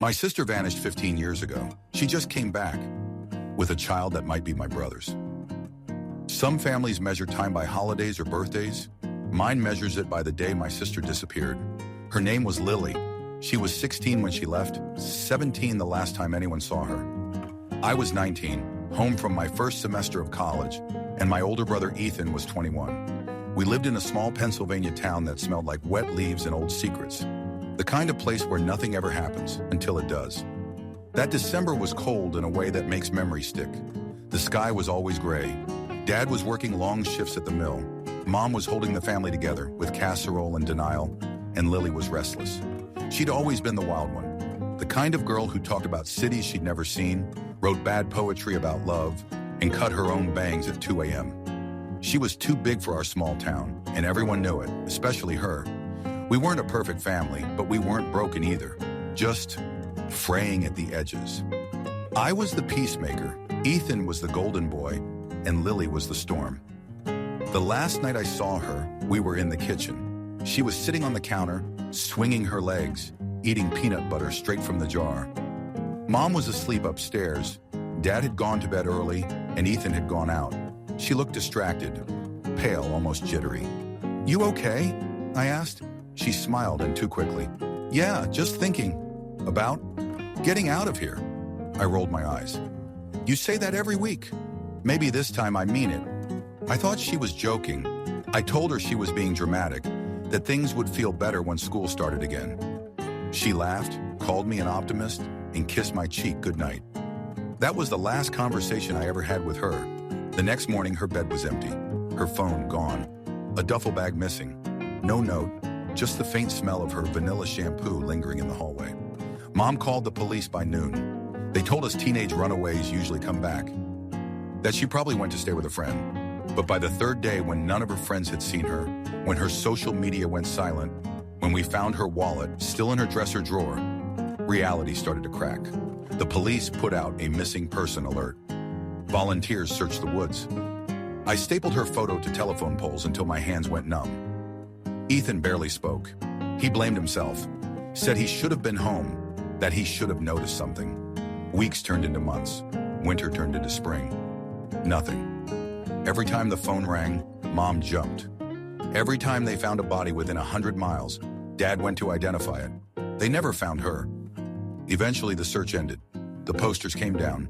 My sister vanished 15 years ago. She just came back with a child that might be my brother's. Some families measure time by holidays or birthdays. Mine measures it by the day my sister disappeared. Her name was Lily. She was 16 when she left, 17 the last time anyone saw her. I was 19, home from my first semester of college, and my older brother Ethan was 21. We lived in a small Pennsylvania town that smelled like wet leaves and old secrets. The kind of place where nothing ever happens until it does. That December was cold in a way that makes memories stick. The sky was always gray. Dad was working long shifts at the mill. Mom was holding the family together with casserole and denial, and Lily was restless. She'd always been the wild one, the kind of girl who talked about cities she'd never seen, wrote bad poetry about love, and cut her own bangs at 2 a.m. She was too big for our small town, and everyone knew it, especially her. We weren't a perfect family, but we weren't broken either, just fraying at the edges. I was the peacemaker, Ethan was the golden boy, and Lily was the storm. The last night I saw her, we were in the kitchen. She was sitting on the counter, swinging her legs, eating peanut butter straight from the jar. Mom was asleep upstairs. Dad had gone to bed early, and Ethan had gone out. She looked distracted, pale, almost jittery. "You okay?" I asked. She smiled, and too quickly. "Yeah, just thinking. About getting out of here." I rolled my eyes. "You say that every week. Maybe this time I mean it." I thought she was joking. I told her she was being dramatic, that things would feel better when school started again. She laughed, called me an optimist, and kissed my cheek goodnight. That was the last conversation I ever had with her. The next morning, her bed was empty, her phone gone, a duffel bag missing, no note, just the faint smell of her vanilla shampoo lingering in the hallway. Mom called the police by noon. They told us teenage runaways usually come back, that she probably went to stay with a friend. But by the third day, when none of her friends had seen her, when her social media went silent, when we found her wallet still in her dresser drawer, reality started to crack. The police put out a missing person alert. Volunteers searched the woods. I stapled her photo to telephone poles until my hands went numb. Ethan barely spoke. He blamed himself, said he should have been home, that he should have noticed something. Weeks turned into months. Winter turned into spring. Nothing. Every time the phone rang, Mom jumped. Every time they found a body within 100 miles, Dad went to identify it. They never found her. Eventually, the search ended. The posters came down.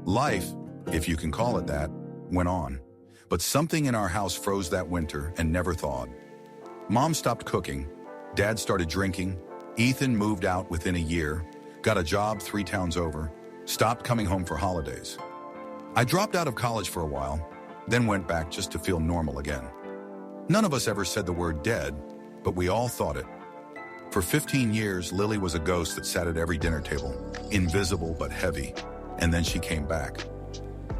Life, if you can call it that, went on. But something in our house froze that winter and never thawed. Mom stopped cooking. Dad started drinking. Ethan moved out within a year, got a job 3 towns over, stopped coming home for holidays. I dropped out of college for a while, then went back just to feel normal again. None of us ever said the word dead, but we all thought it. For 15 years, Lily was a ghost that sat at every dinner table, invisible but heavy, and then she came back.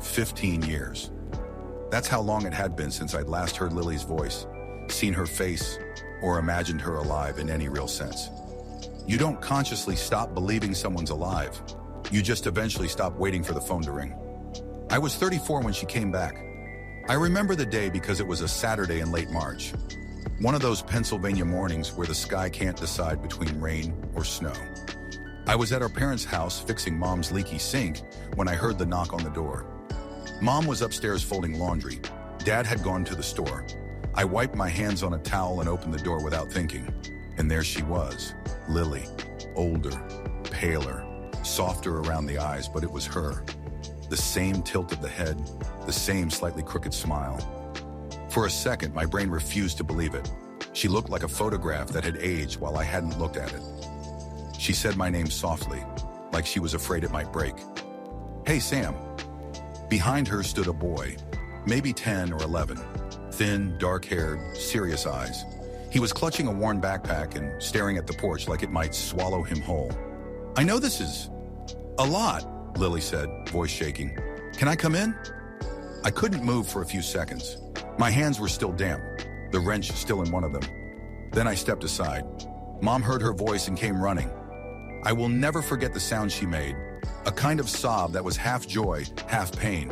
15 years. That's how long it had been since I'd last heard Lily's voice, seen her face, or imagined her alive in any real sense. You don't consciously stop believing someone's alive. You just eventually stop waiting for the phone to ring. I was 34 when she came back. I remember the day because it was a Saturday in late March. One of those Pennsylvania mornings where the sky can't decide between rain or snow. I was at our parents' house fixing Mom's leaky sink when I heard the knock on the door. Mom was upstairs folding laundry. Dad had gone to the store. I wiped my hands on a towel and opened the door without thinking. And there she was, Lily, older, paler, softer around the eyes, but it was her. The same tilt of the head, the same slightly crooked smile. For a second, my brain refused to believe it. She looked like a photograph that had aged while I hadn't looked at it. She said my name softly, like she was afraid it might break. "Hey, Sam." Behind her stood a boy, maybe 10 or 11, thin, dark-haired, serious eyes. He was clutching a worn backpack and staring at the porch like it might swallow him whole. "I know this is a lot," Lily said, voice shaking. "Can I come in?" I couldn't move for a few seconds. My hands were still damp, the wrench still in one of them. Then I stepped aside. Mom heard her voice and came running. I will never forget the sound she made, a kind of sob that was half joy, half pain.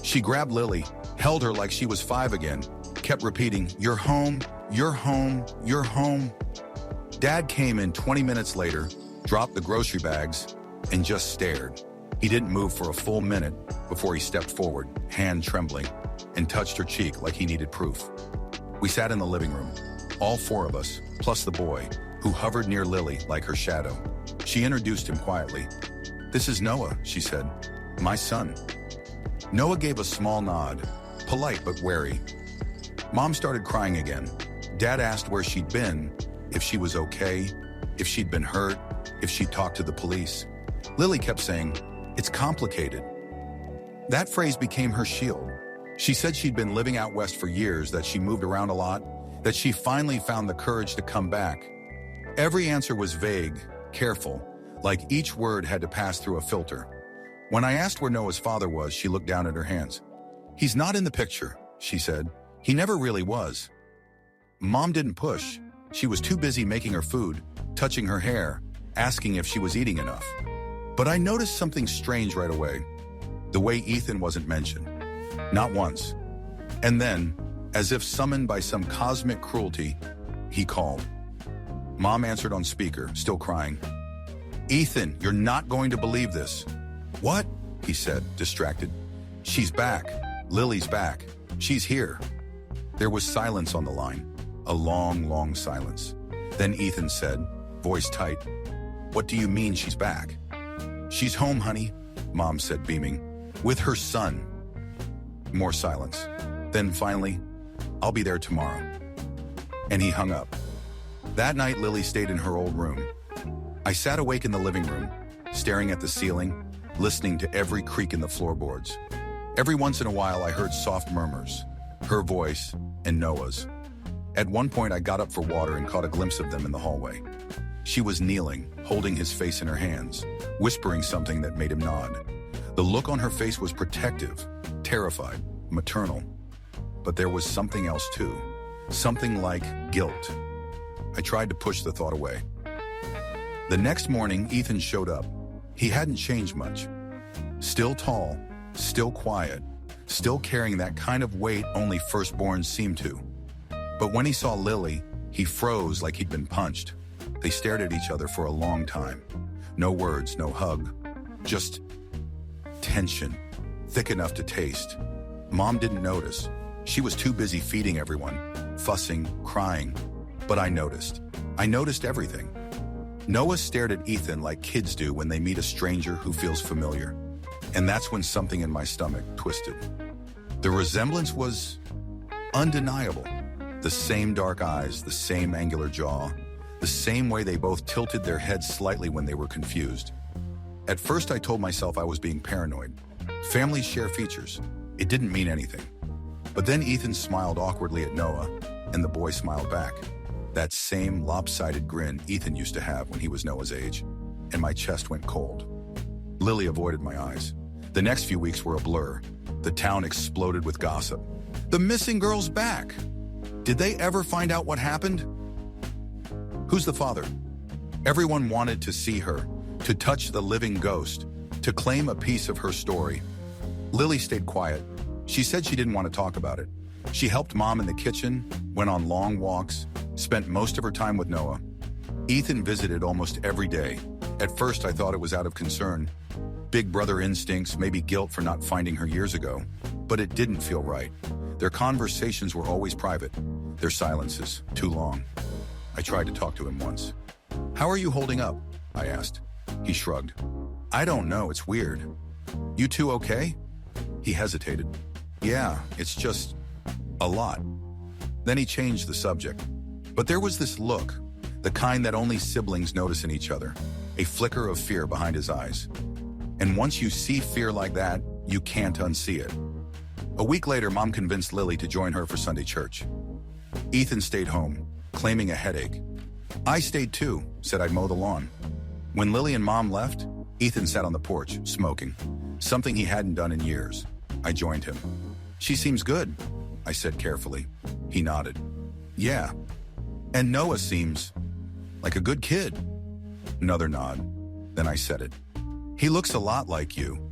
She grabbed Lily, held her like she was 5 again, kept repeating, "You're home, you're home, you're home." Dad came in 20 minutes later, dropped the grocery bags, and just stared. He didn't move for a full minute before he stepped forward, hand trembling, and touched her cheek like he needed proof. We sat in the living room, all four of us, plus the boy, who hovered near Lily like her shadow. She introduced him quietly. "This is Noah," she said. "My son." Noah gave a small nod, polite but wary. Mom started crying again. Dad asked where she'd been, if she was okay, if she'd been hurt, if she'd talked to the police. Lily kept saying, "It's complicated." That phrase became her shield. She said she'd been living out west for years, that she moved around a lot, that she finally found the courage to come back. Every answer was vague, careful, like each word had to pass through a filter. When I asked where Noah's father was, she looked down at her hands. "He's not in the picture," she said. "He never really was." Mom didn't push. She was too busy making her food, touching her hair, asking if she was eating enough. But I noticed something strange right away. The way Ethan wasn't mentioned. Not once. And then, as if summoned by some cosmic cruelty, he called. Mom answered on speaker, still crying. "Ethan, you're not going to believe this." "What?" he said, distracted. "She's back. Lily's back. She's here." There was silence on the line. A long, long silence. Then Ethan said, voice tight, "What do you mean she's back?" "She's home, honey," Mom said, beaming. "With her son." More silence. Then finally, "I'll be there tomorrow." And he hung up. That night, Lily stayed in her old room. I sat awake in the living room, staring at the ceiling, listening to every creak in the floorboards. Every once in a while, I heard soft murmurs, her voice and Noah's. At one point, I got up for water and caught a glimpse of them in the hallway. She was kneeling, holding his face in her hands, whispering something that made him nod. The look on her face was protective, terrified, maternal. But there was something else too, something like guilt. I tried to push the thought away. The next morning, Ethan showed up. He hadn't changed much. Still tall, still quiet, still carrying that kind of weight only firstborns seem to. But when he saw Lily, he froze like he'd been punched. They stared at each other for a long time. No words, no hug, just tension, thick enough to taste. Mom didn't notice. She was too busy feeding everyone, fussing, crying. But I noticed. I noticed everything. Noah stared at Ethan like kids do when they meet a stranger who feels familiar. And that's when something in my stomach twisted. The resemblance was undeniable. The same dark eyes, the same angular jaw, the same way they both tilted their heads slightly when they were confused. At first, I told myself I was being paranoid. Families share features. It didn't mean anything. But then Ethan smiled awkwardly at Noah, and the boy smiled back. That same lopsided grin Ethan used to have when he was Noah's age, and my chest went cold. Lily avoided my eyes. The next few weeks were a blur. The town exploded with gossip. The missing girl's back. Did they ever find out what happened? Who's the father? Everyone wanted to see her, to touch the living ghost, to claim a piece of her story. Lily stayed quiet. She said she didn't want to talk about it. She helped Mom in the kitchen, went on long walks, spent most of her time with Noah. Ethan visited almost every day. At first, I thought it was out of concern. Big brother instincts, maybe guilt for not finding her years ago. But it didn't feel right. Their conversations were always private. Their silences, too long. I tried to talk to him once. "How are you holding up?" I asked. He shrugged. "I don't know, it's weird." "You two okay?" He hesitated. "Yeah, it's just a lot." Then he changed the subject. But there was this look, the kind that only siblings notice in each other, a flicker of fear behind his eyes. And once you see fear like that, you can't unsee it. A week later, Mom convinced Lily to join her for Sunday church. Ethan stayed home, claiming a headache. I stayed too, said I'd mow the lawn. When Lily and Mom left, Ethan sat on the porch, smoking, something he hadn't done in years. I joined him. "She seems good," I said carefully. He nodded. "Yeah. And Noah seems like a good kid." Another nod. Then I said it. "He looks a lot like you."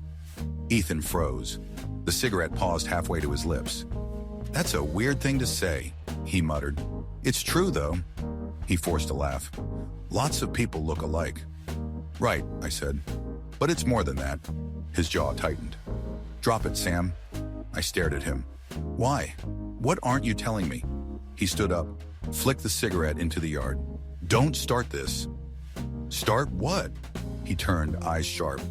Ethan froze. The cigarette paused halfway to his lips. "That's a weird thing to say," he muttered. "It's true, though." He forced a laugh. "Lots of people look alike." Right, I said. But it's more than that. His jaw tightened. Drop it, Sam. I stared at him. Why? What aren't you telling me? He stood up, flicked the cigarette into the yard. Don't start this. Start what? He turned, eyes sharp.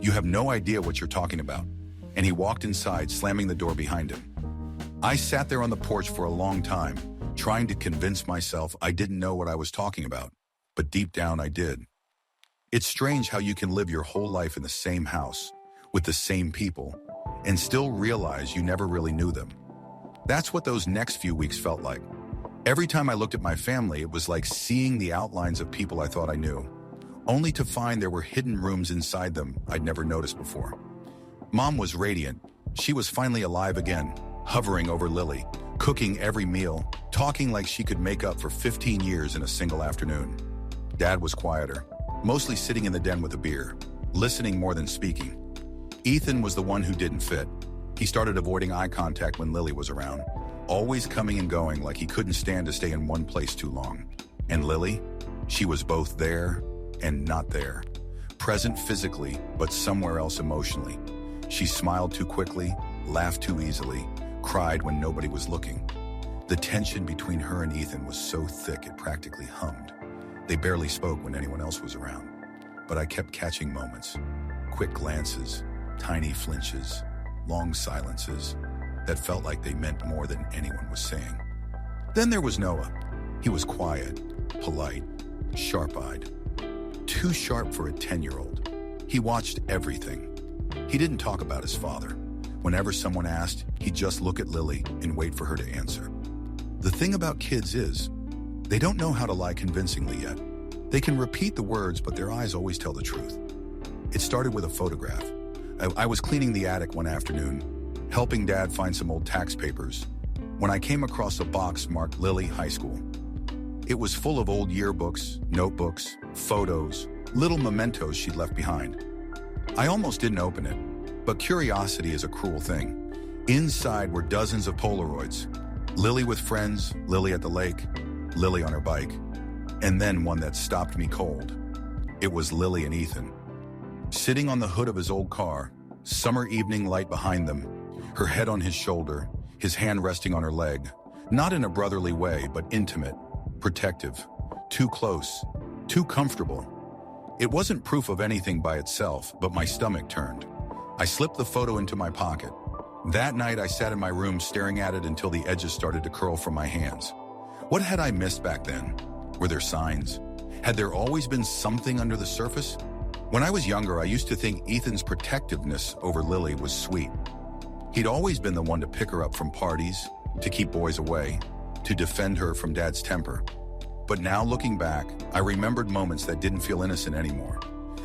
You have no idea what you're talking about. And he walked inside, slamming the door behind him. I sat there on the porch for a long time, trying to convince myself I didn't know what I was talking about. But deep down, I did. It's strange how you can live your whole life in the same house, with the same people, and still realize you never really knew them. That's what those next few weeks felt like. Every time I looked at my family, it was like seeing the outlines of people I thought I knew, only to find there were hidden rooms inside them I'd never noticed before. Mom was radiant. She was finally alive again, hovering over Lily, cooking every meal, talking like she could make up for 15 years in a single afternoon. Dad was quieter, mostly sitting in the den with a beer, listening more than speaking. Ethan was the one who didn't fit. He started avoiding eye contact when Lily was around, always coming and going like he couldn't stand to stay in one place too long. And Lily? She was both there and not there. Present physically, but somewhere else emotionally. She smiled too quickly, laughed too easily, cried when nobody was looking. The tension between her and Ethan was so thick it practically hummed. They barely spoke when anyone else was around. But I kept catching moments. Quick glances, tiny flinches, long silences that felt like they meant more than anyone was saying. Then there was Noah. He was quiet, polite, sharp-eyed. Too sharp for a 10-year-old. He watched everything. He didn't talk about his father. Whenever someone asked, he'd just look at Lily and wait for her to answer. The thing about kids is, they don't know how to lie convincingly yet. They can repeat the words, but their eyes always tell the truth. It started with a photograph. I was cleaning the attic one afternoon, helping Dad find some old tax papers, when I came across a box marked Lily High School. It was full of old yearbooks, notebooks, photos, little mementos she'd left behind. I almost didn't open it, but curiosity is a cruel thing. Inside were dozens of Polaroids. Lily with friends, Lily at the lake, Lily on her bike, and then one that stopped me cold. It was Lily and Ethan. Sitting on the hood of his old car, summer evening light behind them, her head on his shoulder, his hand resting on her leg, not in a brotherly way, but intimate, protective, too close, too comfortable. It wasn't proof of anything by itself, but my stomach turned. I slipped the photo into my pocket. That night, I sat in my room staring at it until the edges started to curl from my hands. What had I missed back then? Were there signs? Had there always been something under the surface? When I was younger, I used to think Ethan's protectiveness over Lily was sweet. He'd always been the one to pick her up from parties, to keep boys away, to defend her from Dad's temper. But now looking back, I remembered moments that didn't feel innocent anymore.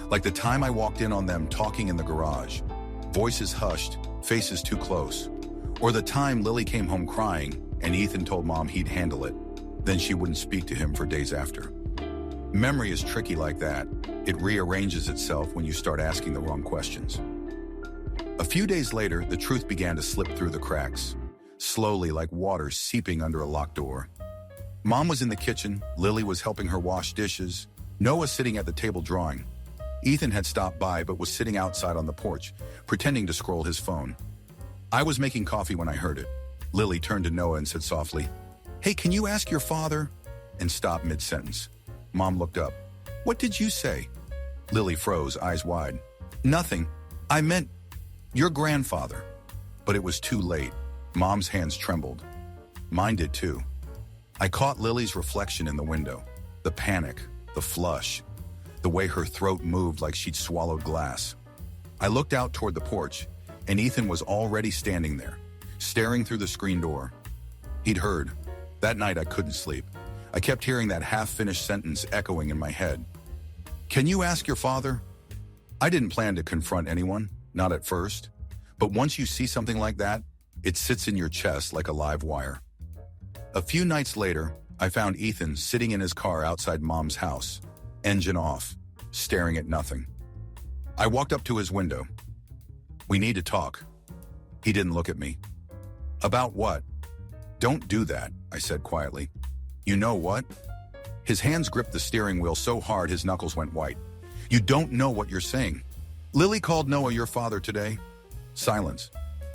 Like the time I walked in on them talking in the garage, voices hushed, faces too close. Or the time Lily came home crying and Ethan told Mom he'd handle it. Then she wouldn't speak to him for days after. Memory is tricky like that. It rearranges itself when you start asking the wrong questions. A few days later, the truth began to slip through the cracks, slowly like water seeping under a locked door. Mom was in the kitchen, Lily was helping her wash dishes, Noah sitting at the table drawing. Ethan had stopped by but was sitting outside on the porch, pretending to scroll his phone. I was making coffee when I heard it. Lily turned to Noah and said softly, "Hey, can you ask your father?" and stopped mid-sentence. Mom looked up. "What did you say?" Lily froze, eyes wide. "Nothing. I meant your grandfather." But it was too late. Mom's hands trembled. Mine did too. I caught Lily's reflection in the window. The panic, the flush, the way her throat moved like she'd swallowed glass. I looked out toward the porch, and Ethan was already standing there, staring through the screen door. He'd heard. That night I couldn't sleep. I kept hearing that half-finished sentence echoing in my head. "Can you ask your father?" I didn't plan to confront anyone, not at first. But once you see something like that, it sits in your chest like a live wire. A few nights later, I found Ethan sitting in his car outside Mom's house, engine off, staring at nothing. I walked up to his window. "We need to talk." He didn't look at me. "About what?" "Don't do that," I said quietly. "You know what?" His hands gripped the steering wheel so hard his knuckles went white. You don't know what you're saying. Lily called Noah your father today. Silence.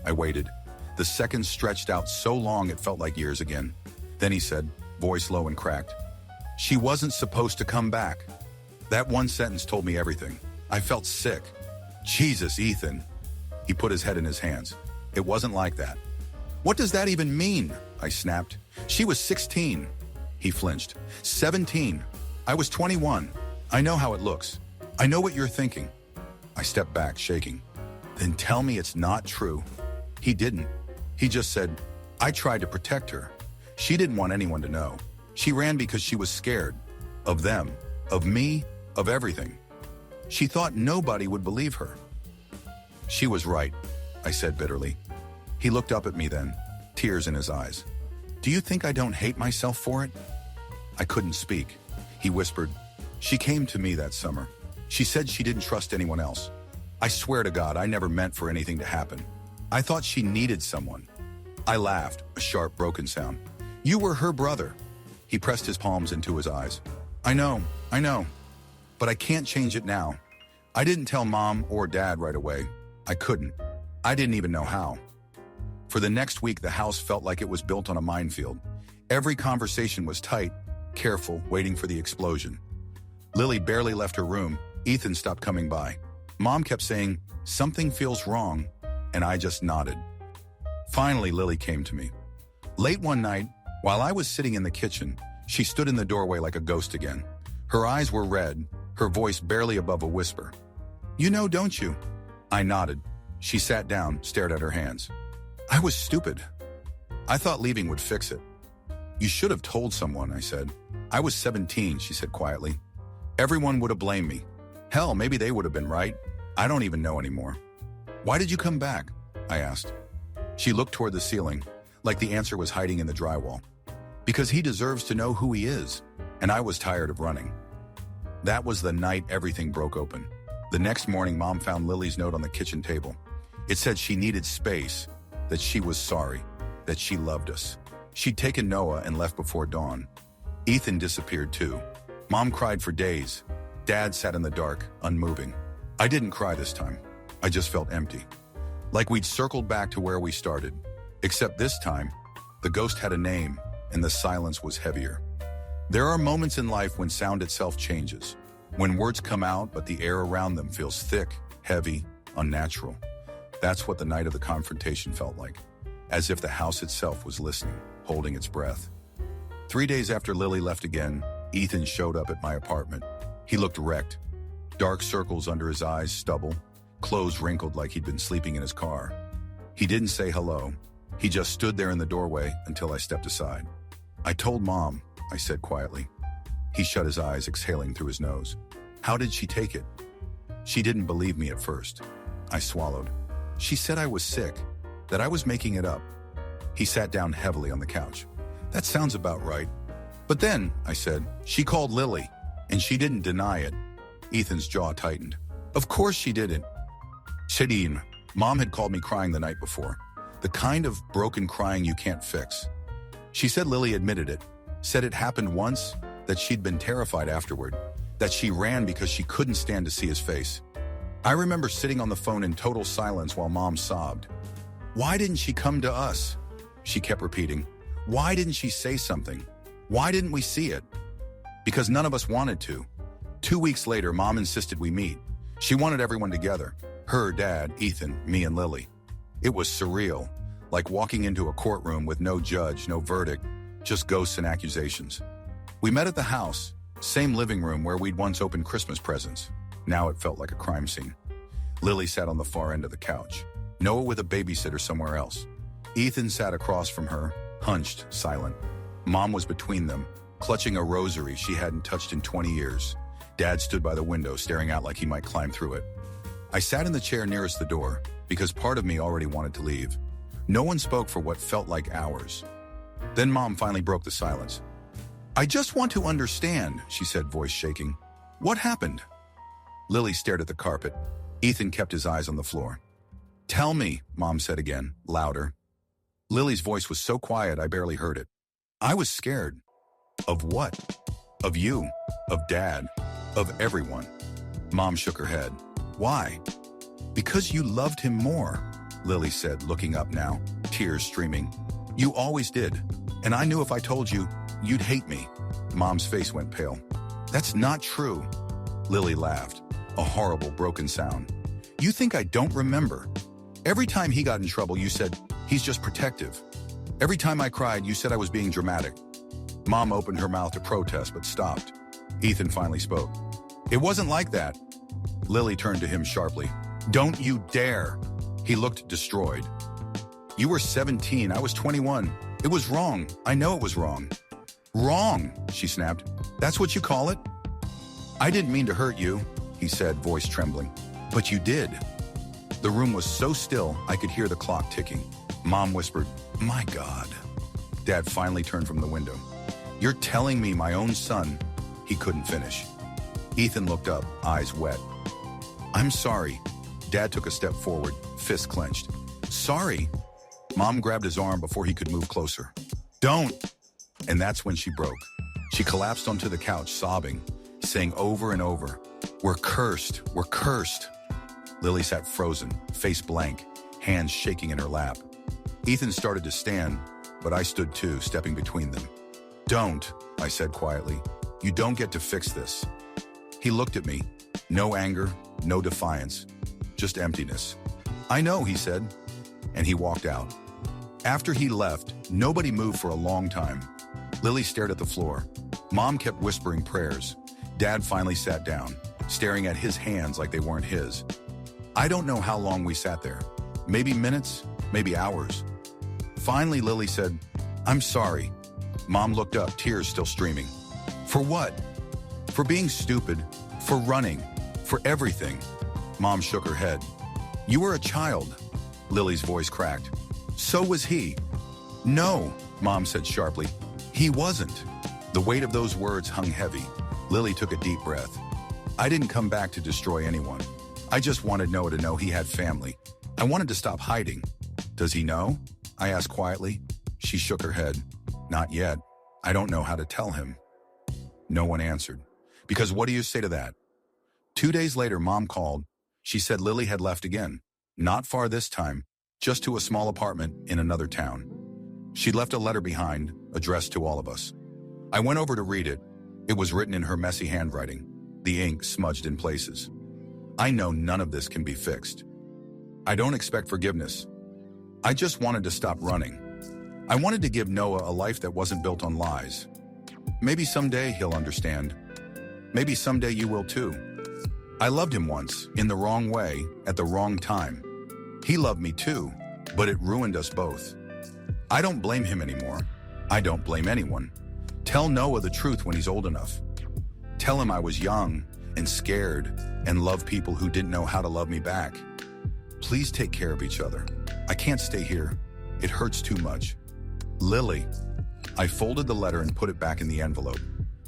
I waited. The seconds stretched out so long it felt like years again. Then he said, voice low and cracked, she wasn't supposed to come back. That one sentence told me everything. I felt sick. Jesus, Ethan. He put his head in his hands. It wasn't like that. What does that even mean? I snapped. She was 16. He flinched. 17. I was 21. I know how it looks. I know what you're thinking. I stepped back, shaking. Then tell me it's not true. He didn't. He just said, I tried to protect her. She didn't want anyone to know. She ran because she was scared. Of them. Of me. Of everything. She thought nobody would believe her. She was right, I said bitterly. He looked up at me then, tears in his eyes. Do you think I don't hate myself for it? I couldn't speak. He whispered, she came to me that summer. She said she didn't trust anyone else. I swear to God, I never meant for anything to happen. I thought she needed someone. I laughed, a sharp, broken sound. You were her brother. He pressed his palms into his eyes. I know. But I can't change it now. I didn't tell Mom or Dad right away. I couldn't. I didn't even know how. For the next week, the house felt like it was built on a minefield. Every conversation was tight, careful, waiting for the explosion. Lily barely left her room. Ethan stopped coming by. Mom kept saying, something feels wrong, and I just nodded. Finally, Lily came to me. Late one night, while I was sitting in the kitchen, she stood in the doorway like a ghost again. Her eyes were red, her voice barely above a whisper. You know, don't you? I nodded. She sat down, stared at her hands. I was stupid. I thought leaving would fix it. You should have told someone, I said. I was 17, she said quietly. Everyone would have blamed me. Hell, maybe they would have been right. I don't even know anymore. Why did you come back? I asked. She looked toward the ceiling, like the answer was hiding in the drywall. Because he deserves to know who he is, and I was tired of running. That was the night everything broke open. The next morning, Mom found Lily's note on the kitchen table. It said she needed space, that she was sorry, that she loved us. She'd taken Noah and left before dawn. Ethan disappeared too. Mom cried for days. Dad sat in the dark, unmoving. I didn't cry this time. I just felt empty. Like we'd circled back to where we started. Except this time, the ghost had a name, and the silence was heavier. There are moments in life when sound itself changes. When words come out, but the air around them feels thick, heavy, unnatural. That's what the night of the confrontation felt like. As if the house itself was listening, holding its breath. 3 days after Lily left again, Ethan showed up at my apartment. He looked wrecked. Dark circles under his eyes, stubble, clothes wrinkled like he'd been sleeping in his car. He didn't say hello. He just stood there in the doorway until I stepped aside. I told Mom, I said quietly. He shut his eyes, exhaling through his nose. How did she take it? She didn't believe me at first. I swallowed. She said I was sick, that I was making it up. He sat down heavily on the couch. That sounds about right. But then, I said, she called Lily, and she didn't deny it. Ethan's jaw tightened. Of course she didn't. Shadeen, Mom had called me crying the night before. The kind of broken crying you can't fix. She said Lily admitted it, said it happened once, that she'd been terrified afterward, that she ran because she couldn't stand to see his face. I remember sitting on the phone in total silence while Mom sobbed. Why didn't she come to us? She kept repeating. Why didn't she say something? Why didn't we see it? Because none of us wanted to. 2 weeks later, Mom insisted we meet. She wanted everyone together. Her, Dad, Ethan, me, and Lily. It was surreal, like walking into a courtroom with no judge, no verdict, just ghosts and accusations. We met at the house, same living room where we'd once opened Christmas presents. Now it felt like a crime scene. Lily sat on the far end of the couch, Noah with a babysitter somewhere else. Ethan sat across from her, hunched, silent. Mom was between them, clutching a rosary she hadn't touched in 20 years. Dad stood by the window, staring out like he might climb through it. I sat in the chair nearest the door, because part of me already wanted to leave. No one spoke for what felt like hours. Then Mom finally broke the silence. I just want to understand, she said, voice shaking. What happened? Lily stared at the carpet. Ethan kept his eyes on the floor. Tell me, Mom said again, louder. Lily's voice was so quiet I barely heard it. I was scared. Of what? Of you. Of Dad. Of everyone. Mom shook her head. Why? Because you loved him more, Lily said, looking up now, tears streaming. You always did. And I knew if I told you, you'd hate me. Mom's face went pale. That's not true. Lily laughed, a horrible broken sound. You think I don't remember? Every time he got in trouble, you said, he's just protective. Every time I cried, you said I was being dramatic. Mom opened her mouth to protest, but stopped. Ethan finally spoke. It wasn't like that. Lily turned to him sharply. Don't you dare. He looked destroyed. You were 17, I was 21. It was wrong. I know it was wrong. Wrong, she snapped. That's what you call it? I didn't mean to hurt you, he said, voice trembling. But you did. The room was so still, I could hear the clock ticking. Mom whispered, my God. Dad finally turned from the window. You're telling me my own son? He couldn't finish. Ethan looked up, eyes wet. I'm sorry. Dad took a step forward, fist clenched. Sorry? Mom grabbed his arm before he could move closer. Don't! And that's when she broke. She collapsed onto the couch, sobbing, saying over and over, we're cursed, we're cursed. Lily sat frozen, face blank, hands shaking in her lap. Ethan started to stand, but I stood too, stepping between them. Don't, I said quietly. You don't get to fix this. He looked at me. No anger, no defiance, just emptiness. I know, he said, and he walked out. After he left, nobody moved for a long time. Lily stared at the floor. Mom kept whispering prayers. Dad finally sat down, staring at his hands like they weren't his. I don't know how long we sat there. Maybe minutes, maybe hours. Finally, Lily said, I'm sorry. Mom looked up, tears still streaming. For what? For being stupid, for running, for everything. Mom shook her head. You were a child. Lily's voice cracked. So was he. No, Mom said sharply. He wasn't. The weight of those words hung heavy. Lily took a deep breath. I didn't come back to destroy anyone. I just wanted Noah to know he had family. I wanted to stop hiding. Does he know? I asked quietly. She shook her head. Not yet. I don't know how to tell him. No one answered. Because what do you say to that? 2 days later, Mom called. She said Lily had left again. Not far this time, just to a small apartment in another town. She'd left a letter behind, addressed to all of us. I went over to read it. It was written in her messy handwriting, the ink smudged in places. I know none of this can be fixed. I don't expect forgiveness. I just wanted to stop running. I wanted to give Noah a life that wasn't built on lies. Maybe someday he'll understand. Maybe someday you will too. I loved him once, in the wrong way, at the wrong time. He loved me too, but it ruined us both. I don't blame him anymore. I don't blame anyone. Tell Noah the truth when he's old enough. Tell him I was young and scared and loved people who didn't know how to love me back. Please take care of each other. I can't stay here. It hurts too much. Lily. I folded the letter and put it back in the envelope.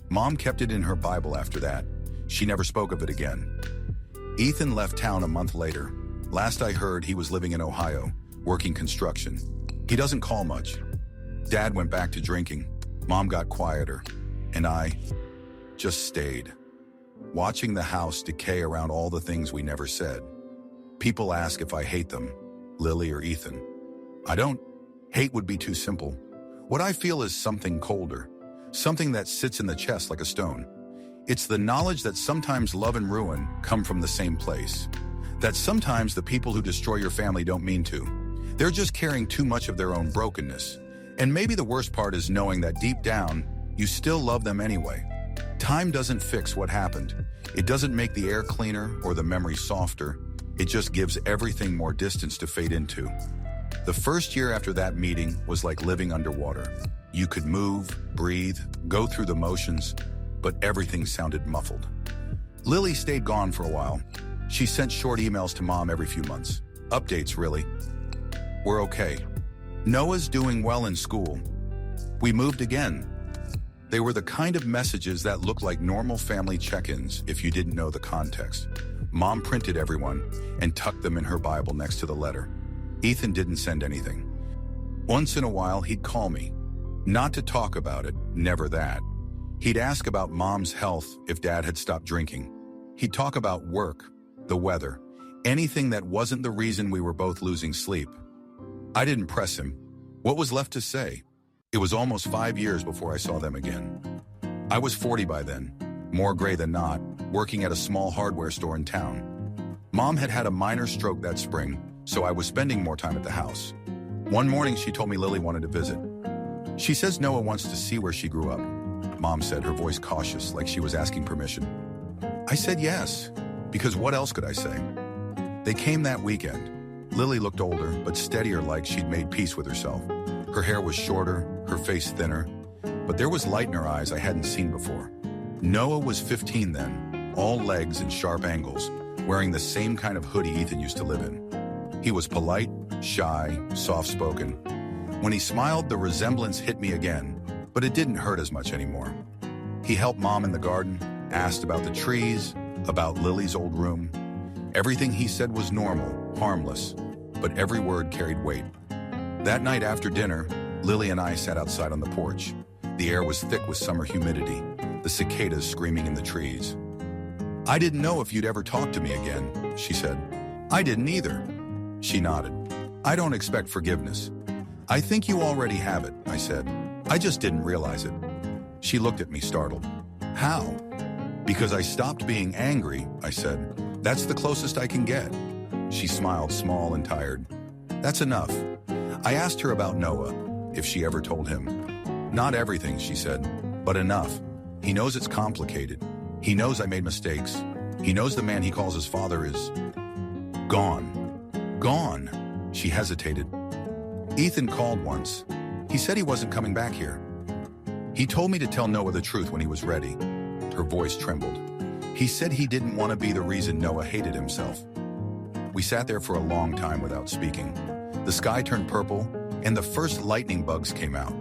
Mom kept it in her Bible after that. She never spoke of it again. Ethan left town a month later. Last I heard, he was living in Ohio, working construction. He doesn't call much. Dad went back to drinking. Mom got quieter. And I just stayed, watching the house decay around all the things we never said. People ask if I hate them, Lily or Ethan. I don't. Hate would be too simple. What I feel is something colder, something that sits in the chest like a stone. It's the knowledge that sometimes love and ruin come from the same place. That sometimes the people who destroy your family don't mean to. They're just carrying too much of their own brokenness. And maybe the worst part is knowing that deep down, you still love them anyway. Time doesn't fix what happened. It doesn't make the air cleaner or the memory softer. It just gives everything more distance to fade into. The first year after that meeting was like living underwater. You could move, breathe, go through the motions, but everything sounded muffled. Lily stayed gone for a while. She sent short emails to Mom every few months. Updates, really. We're okay. Noah's doing well in school. We moved again. They were the kind of messages that looked like normal family check-ins if you didn't know the context. Mom printed everyone and tucked them in her Bible next to the letter. Ethan didn't send anything. Once in a while, he'd call me. Not to talk about it, never that. He'd ask about Mom's health if Dad had stopped drinking. He'd talk about work, the weather, anything that wasn't the reason we were both losing sleep. I didn't press him. What was left to say? It was almost 5 years before I saw them again. I was 40 by then, more gray than not, working at a small hardware store in town. Mom had had a minor stroke that spring, so I was spending more time at the house. One morning, she told me Lily wanted to visit. She says Noah wants to see where she grew up. Mom said, her voice cautious, like she was asking permission. I said yes, because what else could I say? They came that weekend. Lily looked older, but steadier, like she'd made peace with herself. Her hair was shorter, her face thinner, but there was light in her eyes I hadn't seen before. Noah was 15 then, all legs and sharp angles, wearing the same kind of hoodie Ethan used to live in. He was polite, shy, soft-spoken. When he smiled, the resemblance hit me again, but it didn't hurt as much anymore. He helped Mom in the garden, asked about the trees, about Lily's old room. Everything he said was normal, harmless, but every word carried weight. That night after dinner, Lily and I sat outside on the porch. The air was thick with summer humidity, the cicadas screaming in the trees. I didn't know if you'd ever talk to me again, she said. I didn't either. She nodded. I don't expect forgiveness. I think you already have it, I said. I just didn't realize it. She looked at me startled. How? Because I stopped being angry, I said. That's the closest I can get. She smiled, small and tired. That's enough. I asked her about Noah, if she ever told him. Not everything, she said, but enough. He knows it's complicated. He knows I made mistakes. He knows the man he calls his father is gone. Gone. She hesitated. Ethan called once. He said he wasn't coming back here. He told me to tell Noah the truth when he was ready. Her voice trembled. He said he didn't want to be the reason Noah hated himself. We sat there for a long time without speaking. The sky turned purple, and the first lightning bugs came out.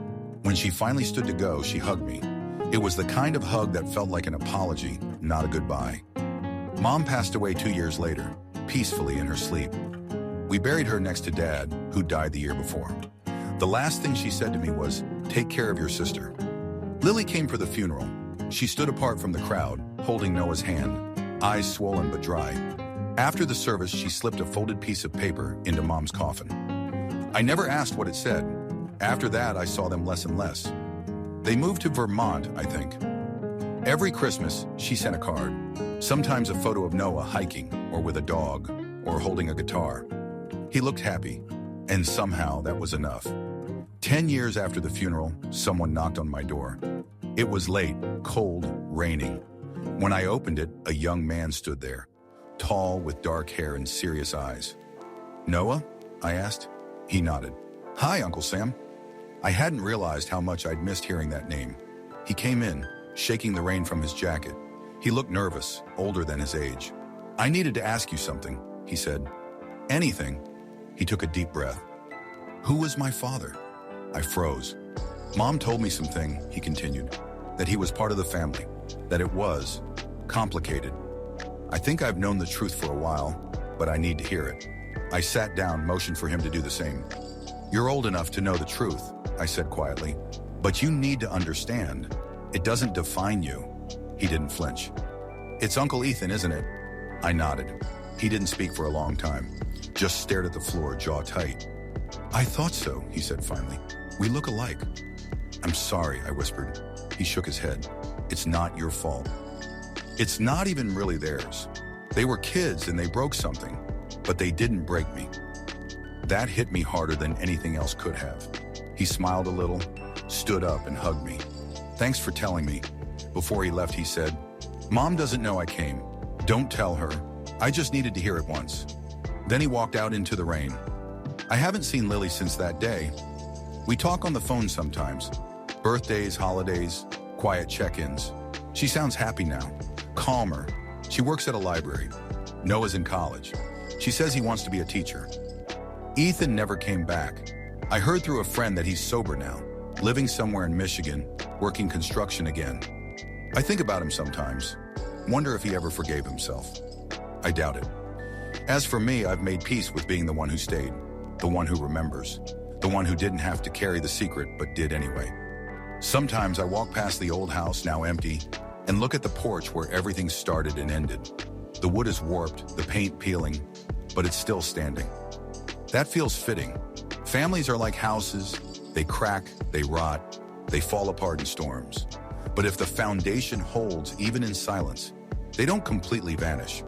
When she finally stood to go, she hugged me. It was the kind of hug that felt like an apology, not a goodbye. Mom passed away 2 years later, peacefully in her sleep. We buried her next to Dad, who died the year before. The last thing she said to me was, "Take care of your sister." Lily came for the funeral. She stood apart from the crowd, holding Noah's hand, eyes swollen but dry. After the service, she slipped a folded piece of paper into Mom's coffin. I never asked what it said. After that, I saw them less and less. They moved to Vermont, I think. Every Christmas, she sent a card. Sometimes a photo of Noah hiking, or with a dog, or holding a guitar. He looked happy, and somehow that was enough. 10 years after the funeral, someone knocked on my door. It was late, cold, raining. When I opened it, a young man stood there, tall with dark hair and serious eyes. "Noah?" I asked. He nodded. "Hi, Uncle Sam." I hadn't realized how much I'd missed hearing that name. He came in, shaking the rain from his jacket. He looked nervous, older than his age. "I needed to ask you something," he said. "Anything." He took a deep breath. "Who was my father?" I froze. "Mom told me something," he continued, "that he was part of the family, that it was complicated. I think I've known the truth for a while, but I need to hear it." I sat down, motioned for him to do the same. "You're old enough to know the truth," I said quietly, "but you need to understand. It doesn't define you." He didn't flinch. "It's Uncle Ethan, isn't it?" I nodded. He didn't speak for a long time, just stared at the floor, jaw tight. "I thought so," he said finally. "We look alike." "I'm sorry," I whispered. He shook his head. "It's not your fault." "It's not even really theirs. They were kids and they broke something, but they didn't break me." That hit me harder than anything else could have. He smiled a little, stood up and hugged me. "Thanks for telling me." Before he left, he said, "Mom doesn't know I came. Don't tell her. I just needed to hear it once." Then he walked out into the rain. I haven't seen Lily since that day. We talk on the phone sometimes. Birthdays, holidays, quiet check-ins. She sounds happy now, calmer. She works at a library. Noah's in college. She says he wants to be a teacher. Ethan never came back. I heard through a friend that he's sober now, living somewhere in Michigan, working construction again. I think about him sometimes. Wonder if he ever forgave himself. I doubt it. As for me, I've made peace with being the one who stayed, the one who remembers, the one who didn't have to carry the secret but did anyway. Sometimes I walk past the old house, now empty, And look at the porch where everything started and ended. The wood is warped, the paint peeling, but it's still standing. That feels fitting. Families are like houses. They crack, they rot, they fall apart in storms. But if the foundation holds, even in silence, they don't completely vanish.